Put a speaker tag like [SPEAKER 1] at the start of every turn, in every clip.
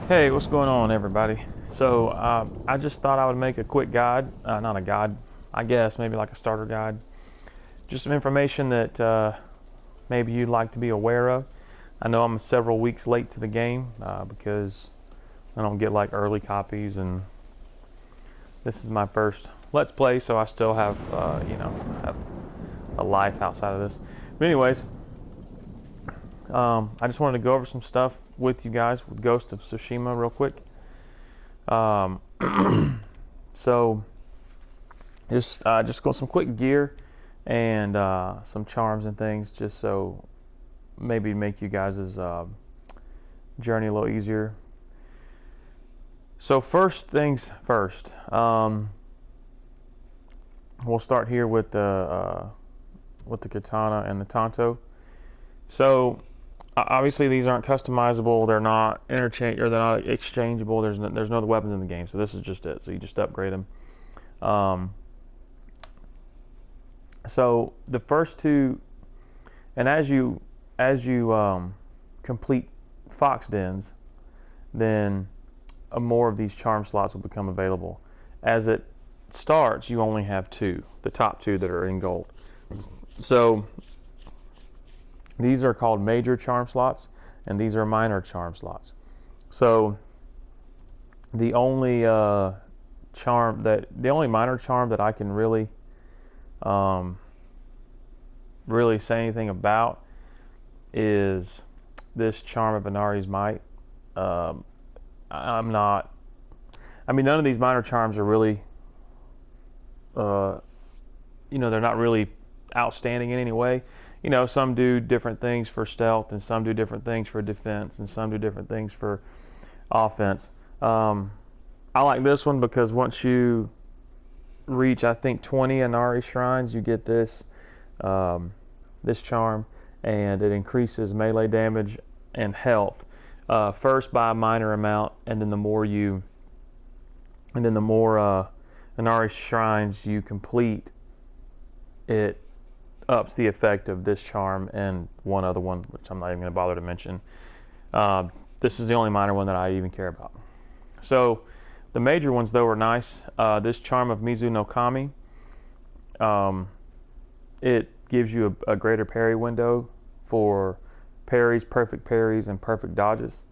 [SPEAKER 1] Hey, what's going on, everybody? So, I just thought I would make a quick guide, not a guide, I guess maybe like a starter guide, just some information that maybe you'd like to be aware of. I know I'm several weeks late to the game because I don't get like early copies, and this is my first Let's Play, so I still have, have a life outside of this. But anyways, I just wanted to go over some stuff with you guys with Ghost of Tsushima real quick. Um, so just go some quick gear and some charms and things, just so maybe make you guys' journey a little easier. So first things first, we'll start here with the katana and the tanto. So obviously these aren't customizable, they're not they're not exchangeable. There's no other weapons in the game, so this is just it. So you just upgrade them. So the first two, and as you complete fox dens, then more of these charm slots will become available. As it starts, you only have two, the top two that are in gold. So these are called major charm slots, and these are minor charm slots. So the only the only minor charm that I can really really say anything about is this charm of Inari's Might. I'm not. I mean, none of these minor charms are really, they're not really outstanding in any way. Some do different things for stealth, and some do different things for defense, and some do different things for offense. I like this one because once you reach, I think, 20 Inari shrines, you get this this charm, and it increases melee damage and health first by a minor amount, and then the more Inari shrines you complete, it ups the effect of this charm and one other one, which I'm not even going to bother to mention. This is the only minor one that I even care about. So the major ones, though, are nice. This charm of Mizu no Kami, it gives you a greater parry window for parries, perfect parries, and perfect dodges.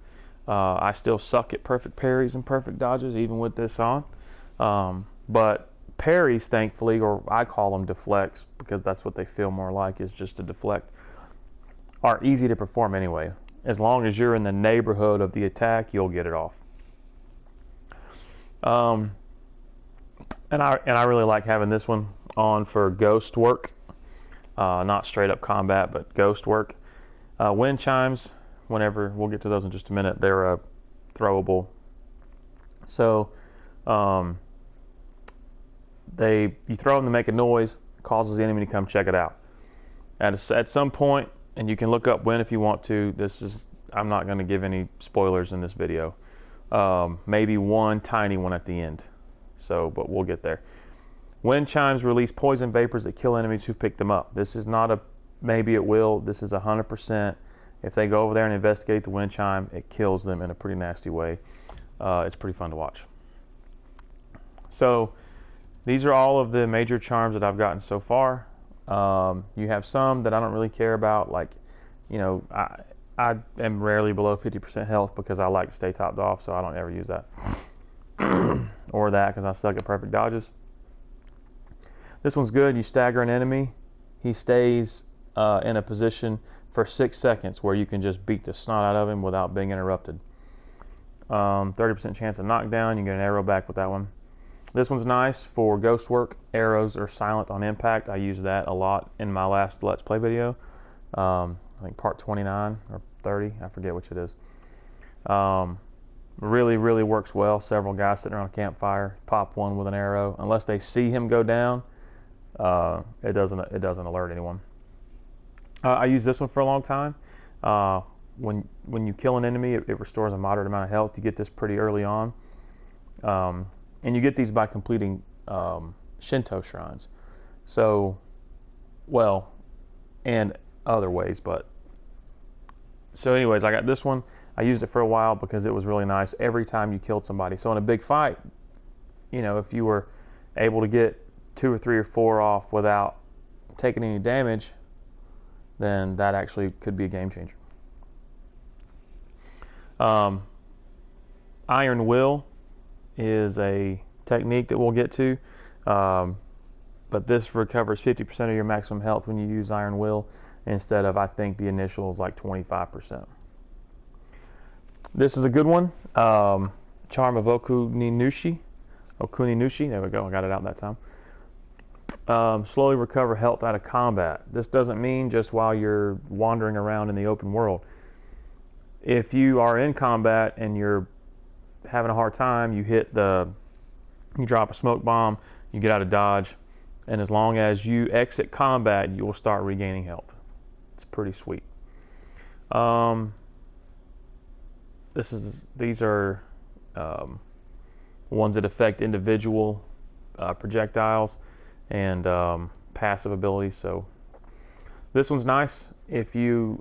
[SPEAKER 1] I still suck at perfect parries and perfect dodges, even with this on. But parries, thankfully, or I call them deflects because that's what they feel more like, is just a deflect, are easy to perform anyway. As long as you're in the neighborhood of the attack, you'll get it off. And I really like having this one on for ghost work, not straight up combat, but ghost work. Wind chimes, whenever, we'll get to those in just a minute, they're throwable. So you throw them to make a noise, causes the enemy to come check it out. At some point, and you can look up when if you want to. I'm not going to give any spoilers in this video. Maybe one tiny one at the end. But we'll get there. Wind chimes release poison vapors that kill enemies who pick them up. This is not a maybe it will. This is 100%. If they go over there and investigate the wind chime, it kills them in a pretty nasty way. It's pretty fun to watch. So these are all of the major charms that I've gotten so far. You have some that I don't really care about, like, I am rarely below 50% health because I like to stay topped off, so I don't ever use that. Or that because I suck at perfect dodges. This one's good. You stagger an enemy, he stays in a position for 6 seconds where you can just beat the snot out of him without being interrupted. 30% chance of knockdown. You get an arrow back with that one. This one's nice for ghost work. Arrows are silent on impact. I used that a lot in my last Let's Play video. I think part 29 or 30. I forget which it is. Really, really works well. Several guys sitting around a campfire, pop one with an arrow. Unless they see him go down, it doesn't alert anyone. I used this one for a long time. When you kill an enemy, it restores a moderate amount of health. You get this pretty early on, and you get these by completing Shinto shrines. So, and other ways, but so anyways, I got this one. I used it for a while because it was really nice every time you killed somebody. So in a big fight, you know, if you were able to get 2 or 3 or 4 off without taking any damage, then that actually could be a game changer. Iron Will is a technique that we'll get to, but this recovers 50% of your maximum health when you use Iron Will instead of, I think the initial is like 25%. This is a good one. Charm of Okuninushi. There we go, I got it out that time. Slowly recover health out of combat. This doesn't mean just while you're wandering around in the open world. If you are in combat and you're having a hard time, you drop a smoke bomb, you get out of dodge, and as long as you exit combat, you will start regaining health. It's pretty sweet. These are ones that affect individual projectiles and passive abilities. So this one's nice if you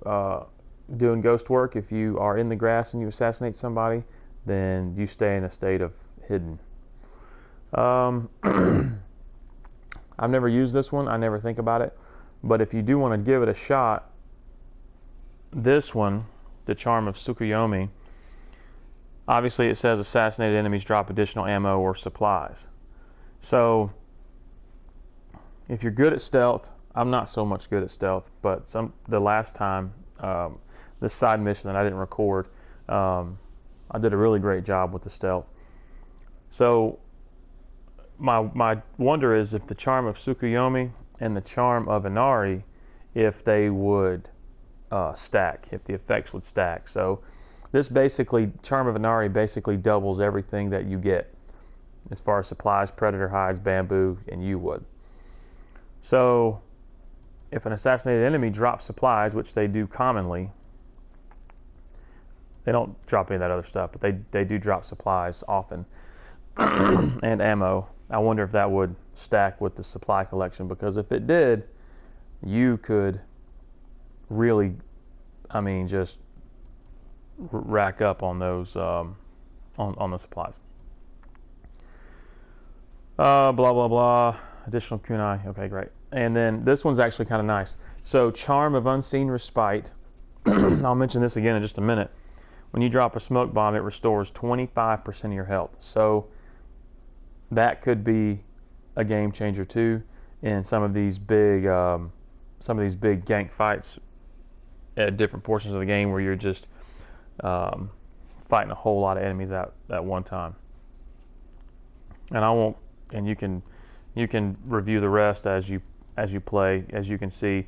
[SPEAKER 1] doing ghost work. If you are in the grass and you assassinate somebody, then you stay in a state of hidden. I've never used this one. I never think about it. But if you do want to give it a shot, this one, the Charm of Tsukuyomi, obviously it says assassinated enemies drop additional ammo or supplies. So if you're good at stealth, I'm not so much good at stealth, but the last time, this side mission that I didn't record, I did a really great job with the stealth. So my wonder is if the Charm of Tsukuyomi and the Charm of Inari, if they would stack, if the effects would stack. So this basically, Charm of Inari basically doubles everything that you get as far as supplies, predator hides, bamboo, and you would. So if an assassinated enemy drops supplies, which they do commonly, they don't drop any of that other stuff, but they do drop supplies often and ammo. I wonder if that would stack with the supply collection, because if it did, you could really, I mean, just rack up on those on the supplies. Blah blah blah. Additional kunai. Okay, great. And then this one's actually kind of nice. So Charm of Unseen Respite. I'll mention this again in just a minute. When you drop a smoke bomb, it restores 25% of your health. So that could be a game changer too in some of these big gank fights at different portions of the game where you're just fighting a whole lot of enemies at one time. And I won't. And you can review the rest as you play. As you can see,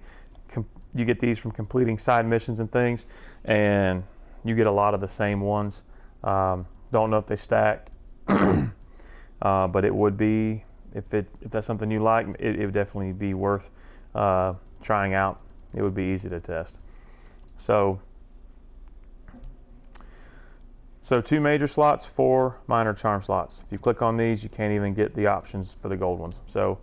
[SPEAKER 1] you get these from completing side missions and things, and you get a lot of the same ones. Don't know if they stack, but it would be, if that's something you like, it would definitely be worth trying out. It would be easy to test. So 2 major slots, 4 minor charm slots. If you click on these, you can't even get the options for the gold ones. So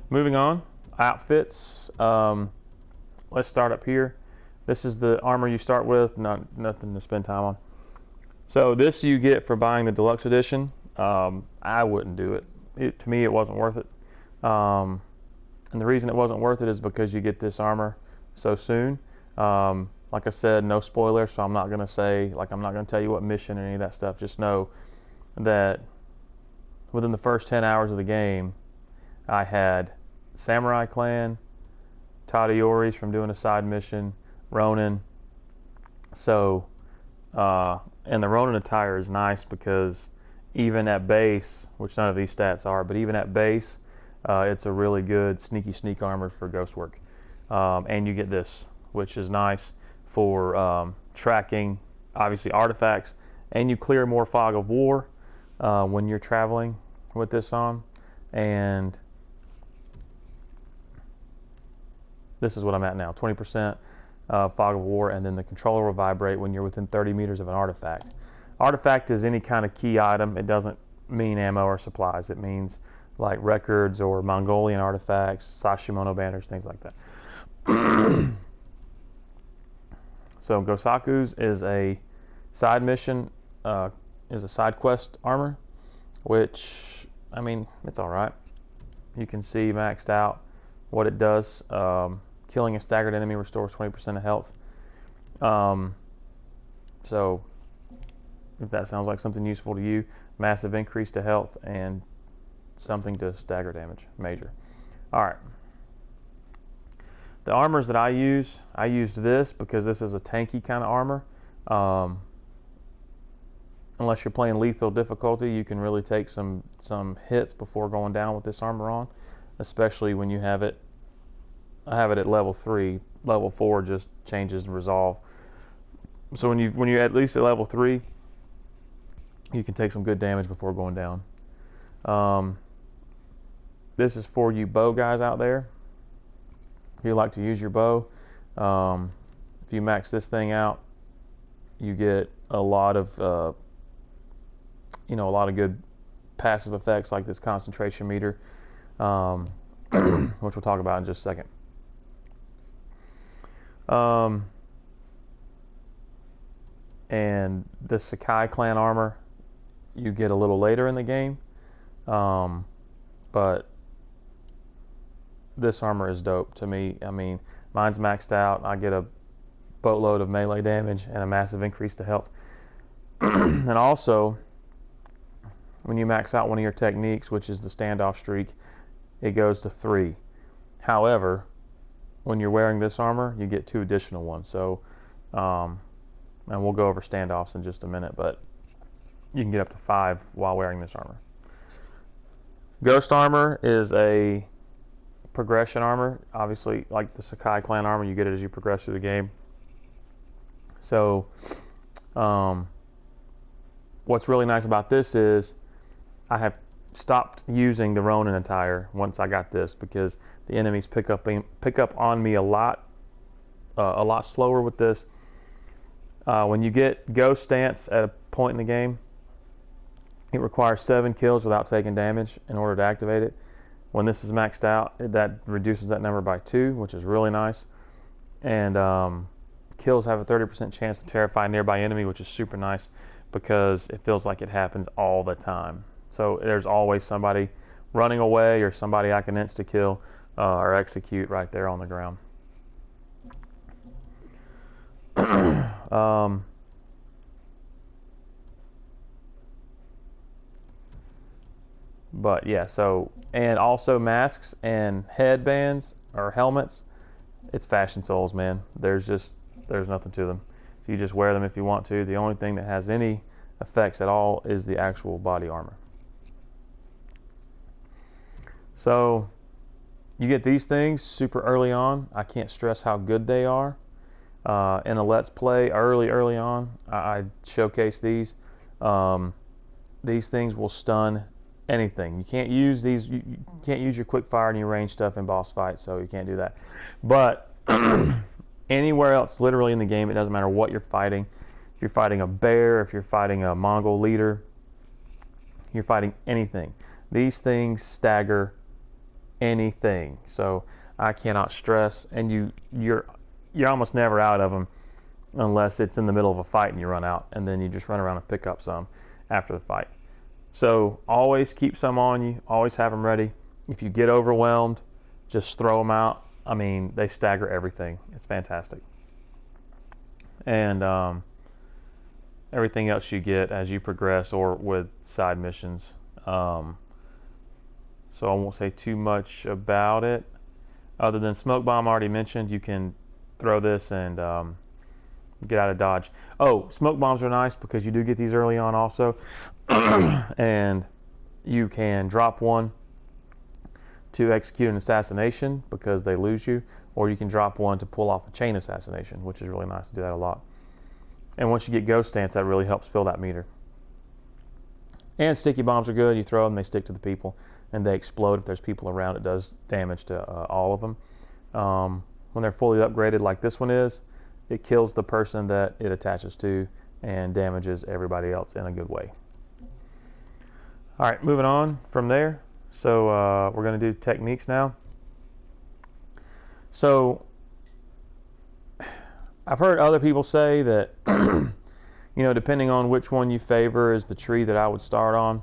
[SPEAKER 1] moving on, outfits. Let's start up here. This is the armor you start with, nothing to spend time on. So this you get for buying the deluxe edition. I wouldn't do it. To me, it wasn't worth it. And the reason it wasn't worth it is because you get this armor so soon. Like I said, no spoilers, so I'm not going to say, I'm not going to tell you what mission or any of that stuff. Just know that within the first 10 hours of the game, I had Samurai Clan, Tadayori's from doing a side mission, Ronin. So, and the Ronin attire is nice because even at base, which none of these stats are, but even at base, it's a really good sneak armor for ghost work. And you get this, which is nice for tracking, obviously, artifacts, and you clear more fog of war when you're traveling with this on. And this is what I'm at now, 20% fog of war, and then the controller will vibrate when you're within 30 meters of an artifact. Artifact is any kind of key item. It doesn't mean ammo or supplies. It means like records or Mongolian artifacts, Sashimono banners, things like that. So Gosaku's is a Side mission is a side quest armor, which, I mean, it's all right. You can see maxed out what it does. Killing a staggered enemy restores 20% of health. So if that sounds like something useful to you, massive increase to health and something to stagger damage, major. All right. The armors that I used this because this is a tanky kind of armor. Unless you're playing lethal difficulty, you can really take some hits before going down with this armor on, especially when you have it. I have it at level 3. Level 4 just changes and resolve. So when you're at least at level 3, you can take some good damage before going down. This is for you bow guys out there. If you like to use your bow, if you max this thing out, you get a lot of a lot of good passive effects like this concentration meter, which we'll talk about in just a second. And the Sakai clan armor you get a little later in the game, but this armor is dope to me. I mean, mine's maxed out. I get a boatload of melee damage and a massive increase to health. And also, when you max out one of your techniques, which is the standoff streak, it goes to 3. However, when you're wearing this armor, you get 2 additional ones. So, and we'll go over standoffs in just a minute, but you can get up to 5 while wearing this armor. Ghost armor is a progression armor. Obviously, like the Sakai clan armor, you get it as you progress through the game. So, what's really nice about this is I have stopped using the Ronin attire once I got this because the enemies pick up on me a lot slower with this. When you get Ghost Stance at a point in the game, it requires 7 kills without taking damage in order to activate it. When this is maxed out, that reduces that number by 2, which is really nice. And kills have a 30% chance to terrify a nearby enemy, which is super nice because it feels like it happens all the time. So there's always somebody running away or somebody I can insta-kill or execute right there on the ground. But yeah, so, and also masks and headbands or helmets, it's fashion souls, man. There's nothing to them. So you just wear them if you want to. The only thing that has any effects at all is the actual body armor. So you get these things super early on. I can't stress how good they are. In a Let's Play early on, I showcase these. These things will stun anything. You can't use these. You can't use your quick fire and your range stuff in boss fights, so you can't do that. But anywhere else, literally in the game, it doesn't matter what you're fighting. If you're fighting a bear, if you're fighting a Mongol leader, you're fighting anything. These things stagger anything. So I cannot stress, and you're almost never out of them unless it's in the middle of a fight and you run out, and then you just run around and pick up some after the fight. So always keep some on you, always have them ready. If you get overwhelmed, just throw them out. I mean, they stagger everything. It's fantastic. And everything else you get as you progress or with side missions. So I won't say too much about it. Other than Smoke Bomb I already mentioned, you can throw this and get out of dodge. Oh, Smoke Bombs are nice because you do get these early on also. And you can drop one to execute an assassination because they lose you, or you can drop one to pull off a chain assassination, which is really nice to do that a lot. And once you get Ghost Stance, that really helps fill that meter. And sticky bombs are good. You throw them, they stick to the people, and they explode if there's people around. It does damage to all of them. When they're fully upgraded like this one is, it kills the person that it attaches to and damages everybody else in a good way. All right, moving on from there. So we're going to do techniques now. So I've heard other people say that you know, depending on which one you favor is the tree that I would start on.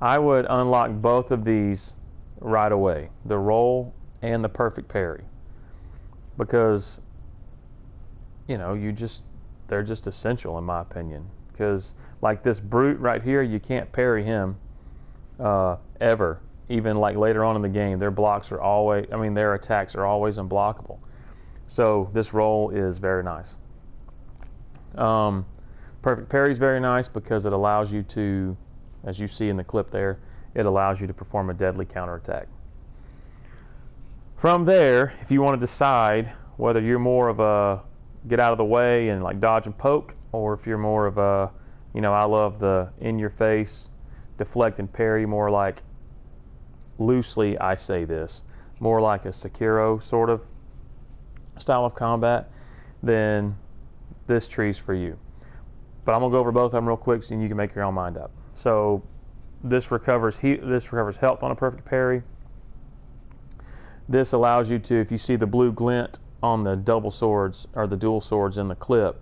[SPEAKER 1] I would unlock both of these right away, the roll and the perfect parry, because, you know, they're just essential in my opinion. Because like this brute right here, you can't parry him ever. Even like later on in the game, their attacks are always unblockable. So this roll is very nice. Perfect parry is very nice because it allows you to, as you see in the clip there, it allows you to perform a deadly counterattack. From there, if you want to decide whether you're more of a get out of the way and like dodge and poke, or if you're more of a, you know, I love the in-your-face deflect and parry, more like, loosely I say this, more like a Sekiro sort of style of combat, then this tree's for you. But I'm gonna go over both of them real quick so you can make your own mind up. So this recovers health on a perfect parry. This allows you to, if you see the blue glint on the double swords or the dual swords in the clip,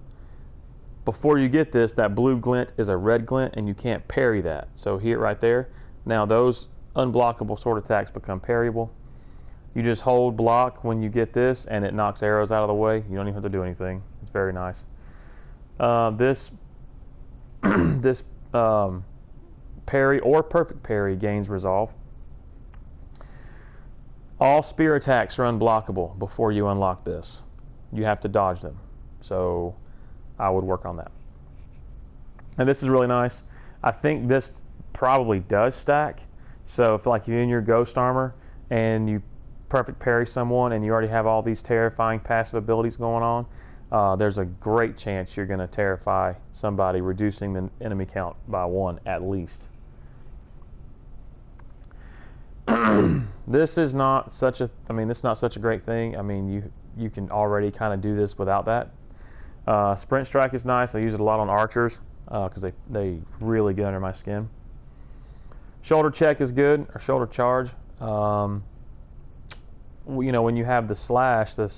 [SPEAKER 1] before you get this, that blue glint is a red glint and you can't parry that. So here, right there, now those unblockable sword attacks become parryable. You just hold block when you get this and it knocks arrows out of the way. You don't even have to do anything. It's very nice. This parry or perfect parry gains resolve. All spear attacks are unblockable before you unlock this. You have to dodge them. So I would work on that. And this is really nice. I think this probably does stack. So if like you're in your ghost armor and you perfect parry someone and you already have all these terrifying passive abilities going on, there's a great chance you're going to terrify somebody, reducing the enemy count by 1 at least. This is not such a great thing. I mean, you can already kind of do this without that. Sprint strike is nice. I use it a lot on archers because they really get under my skin. Shoulder check is good, or shoulder charge. You know, when you have the slash, the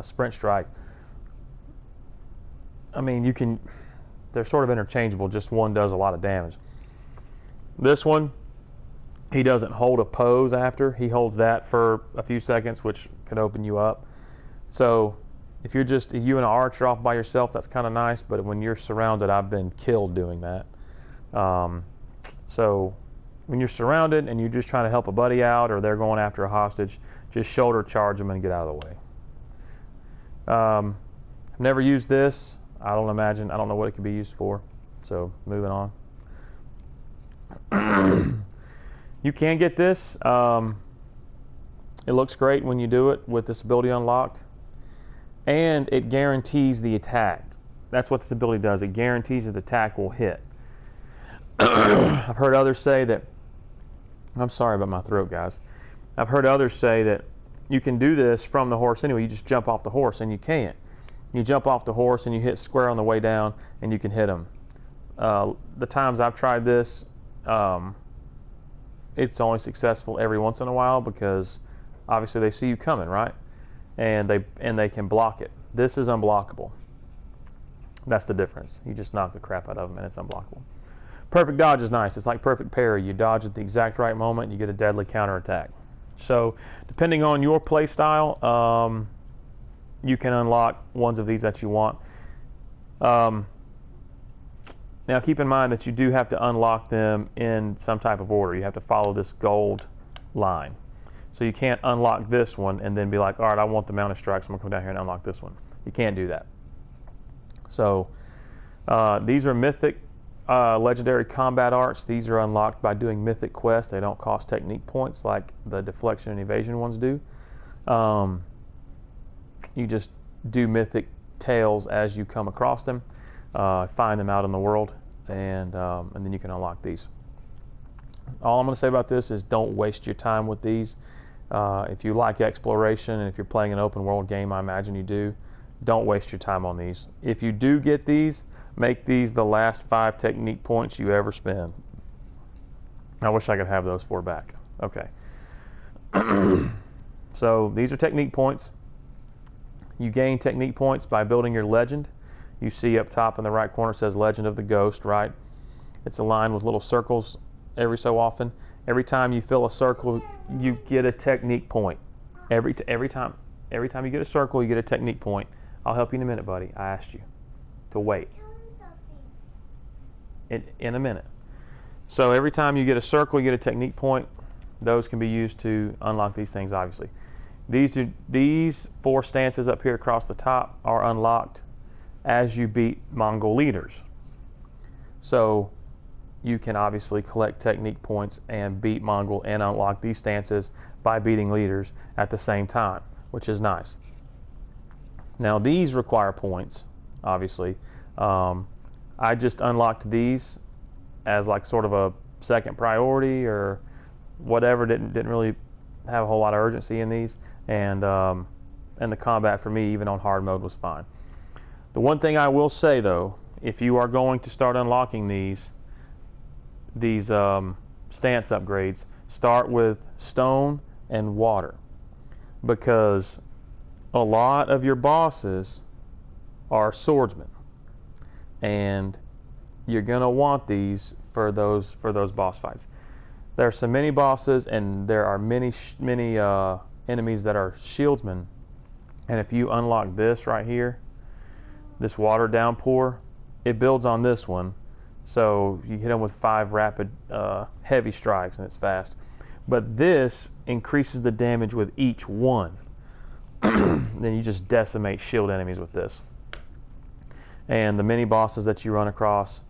[SPEAKER 1] sprint strike, I mean, they're sort of interchangeable. Just one does a lot of damage. This one, he doesn't hold a pose after. He holds that for a few seconds, which could open you up. So if you and an archer off by yourself, that's kind of nice. But when you're surrounded, I've been killed doing that. So when you're surrounded and you're just trying to help a buddy out, or they're going after a hostage, just shoulder charge them and get out of the way. I've never used this. I don't know what it could be used for. So moving on. You can get this. It looks great when you do it with this ability unlocked. And it guarantees the attack. That's what this ability does. It guarantees that the attack will hit. I've heard others say that, I'm sorry about my throat, guys. I've heard others say that you can do this from the horse anyway. You just jump off the horse, and you can't. You jump off the horse and you hit square on the way down and you can hit them. The times I've tried this, it's only successful every once in a while because obviously they see you coming, right? And they can block it. This is unblockable. That's the difference. You just knock the crap out of them and it's unblockable. Perfect dodge is nice. It's like perfect parry. You dodge at the exact right moment and you get a deadly counterattack. So depending on your play style, you can unlock ones of these that you want. Now keep in mind that you do have to unlock them in some type of order. You have to follow this gold line. So you can't unlock this one and then be like, all right, I want the mounted strikes, I'm gonna come down here and unlock this one. You can't do that. So these are mythic legendary combat arts. These are unlocked by doing mythic quests. They don't cost technique points like the deflection and evasion ones do. You just do mythic tales as you come across them, find them out in the world, and then you can unlock these. All I'm going to say about this is don't waste your time with these. If you like exploration and if you're playing an open world game, I imagine you do, don't waste your time on these. If you do get these, make these the last 5 technique points you ever spend. I wish I could have those 4 back. Okay. So these are technique points. You gain technique points by building your legend. You see up top in the right corner says Legend of the Ghost, right? It's aligned with little circles every so often. Every time you fill a circle, you get a technique point. Every time you get a circle, you get a technique point. I'll help you in a minute, buddy. I asked you to wait. In a minute. So every time you get a circle, you get a technique point. Those can be used to unlock these things, obviously. These 4 stances up here across the top are unlocked as you beat Mongol leaders. So you can obviously collect technique points and beat Mongol and unlock these stances by beating leaders at the same time, which is nice. Now these require points, obviously. I just unlocked these as like sort of a second priority or whatever. Didn't really have a whole lot of urgency in these, and the combat for me, even on hard mode, was fine. The one thing I will say though, if you are going to start unlocking these stance upgrades, start with stone and water, because a lot of your bosses are swordsmen, and you're gonna want these for those boss fights. There are some mini bosses, and there are many enemies that are shieldsmen, and if you unlock this right here, this water downpour, it builds on this one. So you hit them with 5 rapid heavy strikes, and it's fast. But this increases the damage with each one. Then you just decimate shield enemies with this. And the mini bosses that you run across,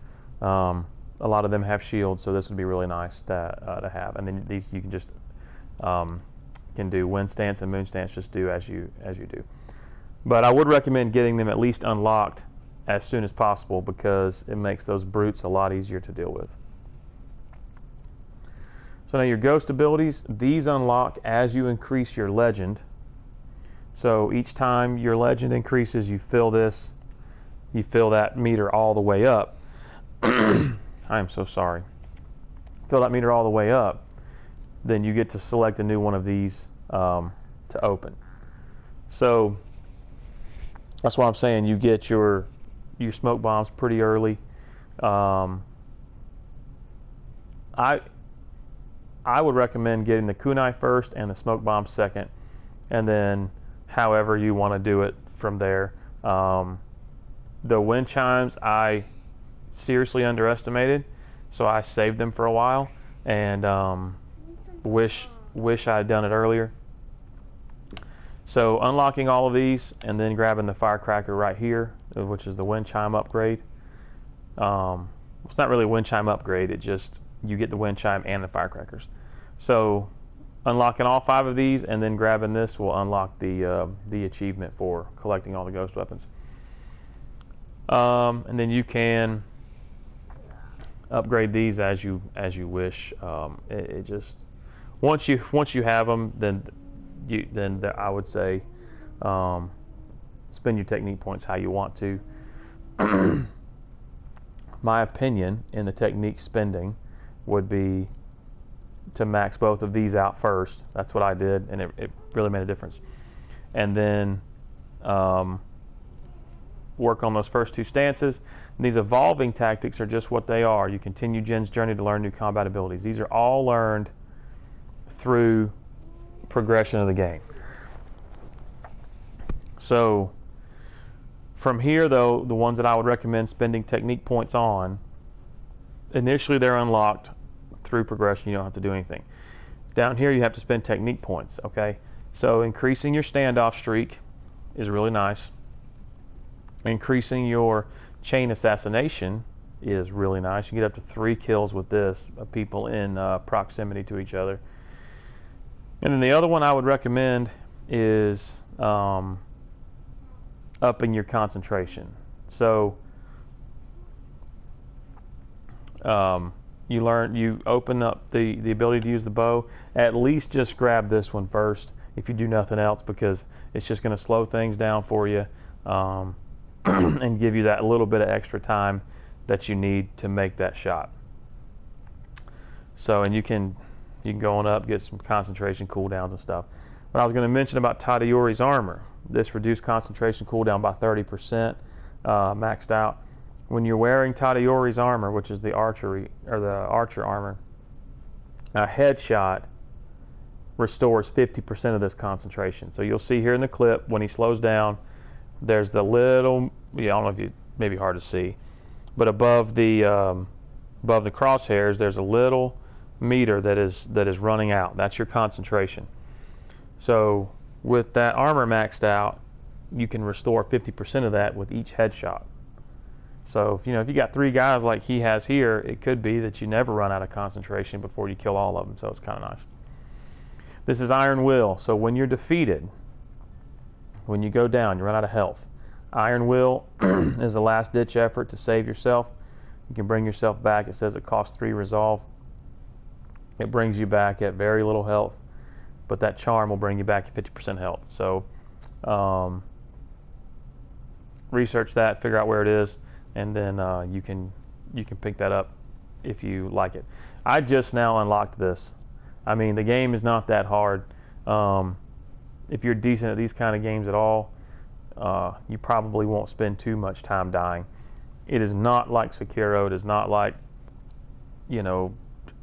[SPEAKER 1] a lot of them have shields, so this would be really nice to have. And then these you can just can do wind stance and moon stance. Just do as you do. But I would recommend getting them at least unlocked as soon as possible, because it makes those brutes a lot easier to deal with. So now your ghost abilities, these unlock as you increase your legend. So each time your legend increases, you fill that meter all the way up. I am so sorry. Fill that meter all the way up, then you get to select a new one of these to open. So that's what I'm saying. You get your smoke bombs pretty early. I would recommend getting the kunai first and the smoke bomb second, and then however you want to do it from there. The wind chimes I seriously underestimated, so I saved them for a while, and wish I had done it earlier. So unlocking all of these and then grabbing the firecracker right here, which is the wind chime upgrade. It's not really a wind chime upgrade, it just, you get the wind chime and the firecrackers. So unlocking all 5 of these and then grabbing this will unlock the achievement for collecting all the ghost weapons. And then you can upgrade these as you wish. It just, once you have them, then I would say spend your technique points how you want to. My opinion in the technique spending would be to max both of these out first. That's what I did, and it really made a difference. And then work on those first 2 stances. And these evolving tactics are just what they are. You continue Jin's journey to learn new combat abilities. These are all learned through progression of the game. So from here though, the ones that I would recommend spending technique points on, initially they're unlocked through progression. You don't have to do anything. Down here you have to spend technique points, okay? So increasing your standoff streak is really nice. Increasing your chain assassination is really nice. You get up to 3 kills with this of people in proximity to each other. And then the other one I would recommend is upping your concentration. So you open up the ability to use the bow. At least just grab this one first if you do nothing else, because it's just going to slow things down for you and give you that little bit of extra time that you need to make that shot. So, and you can go on up, get some concentration cooldowns and stuff. But I was going to mention about Tadayori's armor. This reduced concentration cooldown by 30%. maxed out. When you're wearing Tadayori's armor, which is the archer armor, a headshot restores 50% of this concentration. So you'll see here in the clip when he slows down, there's the little, I don't know if it may be hard to see, but above the crosshairs, there's a little meter that is running out. That's your concentration. So with that armor maxed out, you can restore 50% of that with each headshot. So if you got 3 guys like he has here, it could be that you never run out of concentration before you kill all of them. So it's kind of nice. This is Iron Will. So when you're defeated, when you go down, you run out of health. Iron Will is a last-ditch effort to save yourself. You can bring yourself back. It says it costs 3 resolve. It brings you back at very little health, but that charm will bring you back at 50% health. So research that, figure out where it is, and then you can pick that up if you like it. I just now unlocked this. I mean, the game is not that hard. If you're decent at these kind of games at all, you probably won't spend too much time dying. It is not like Sekiro. It is not like,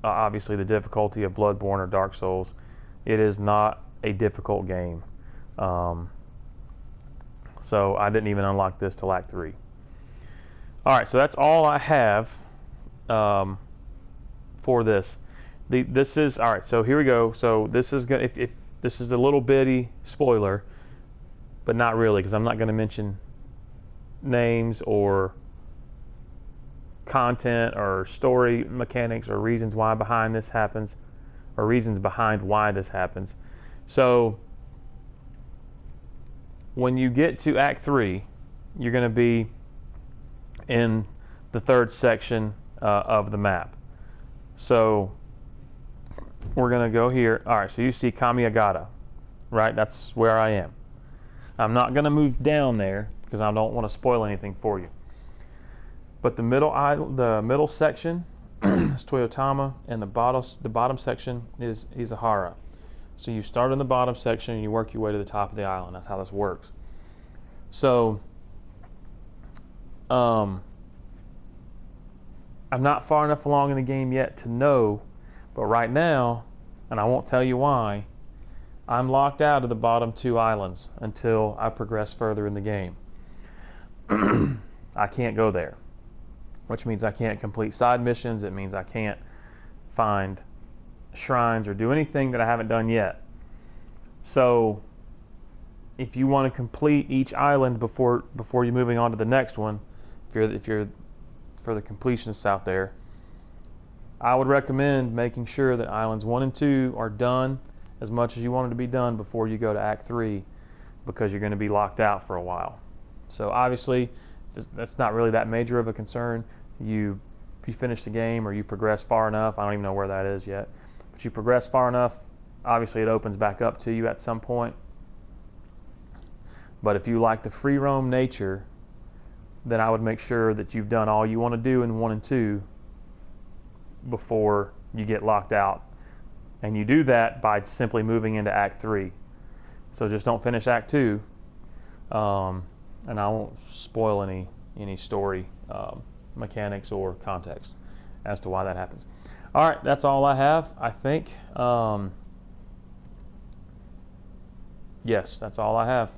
[SPEAKER 1] obviously the difficulty of Bloodborne or Dark Souls. It is not a difficult game. So I didn't even unlock this till Act 3. All right, so that's all I have for this. This is all right. So here we go. So this is gonna, if this is a little bitty spoiler, but not really, because I'm not going to mention names or content or story mechanics or reasons why behind this happens, or reasons behind why this happens. So when you get to Act 3, you're going to be in the 3rd section of the map. So we're going to go here. All right, so you see Kamiagata, right? That's where I am. I'm not going to move down there because I don't want to spoil anything for you. But the middle section is Toyotama, and the bottom section is Izahara. So you start in the bottom section and you work your way to the top of the island. That's how this works. So I'm not far enough along in the game yet to know, but right now, and I won't tell you why, I'm locked out of the bottom 2 islands until I progress further in the game. I can't go there, which means I can't complete side missions. It means I can't find shrines or do anything that I haven't done yet. So if you want to complete each island before you're moving on to the next one, if you're for the completionists out there, I would recommend making sure that islands 1 and 2 are done as much as you want it to be done before you go to Act 3, because you're going to be locked out for a while. So obviously that's not really that major of a concern. You finish the game or you progress far enough, I don't even know where that is yet, but you progress far enough, obviously it opens back up to you at some point. But if you like the free roam nature, then I would make sure that you've done all you want to do in 1 and 2 before you get locked out. And you do that by simply moving into Act 3. So just don't finish Act 2, and I won't spoil any story mechanics or context as to why that happens. All right, that's all I have, I think. Yes, that's all I have.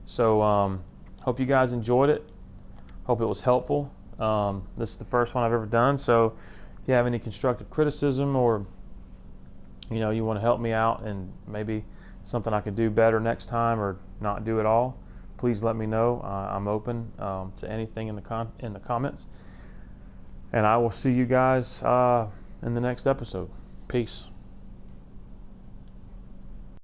[SPEAKER 1] So hope you guys enjoyed it. Hope it was helpful. This is the first one I've ever done, so if you have any constructive criticism, or you want to help me out and maybe something I could do better next time or not do at all, please let me know. I'm open to anything in the comments, and I will see you guys in the next episode. Peace.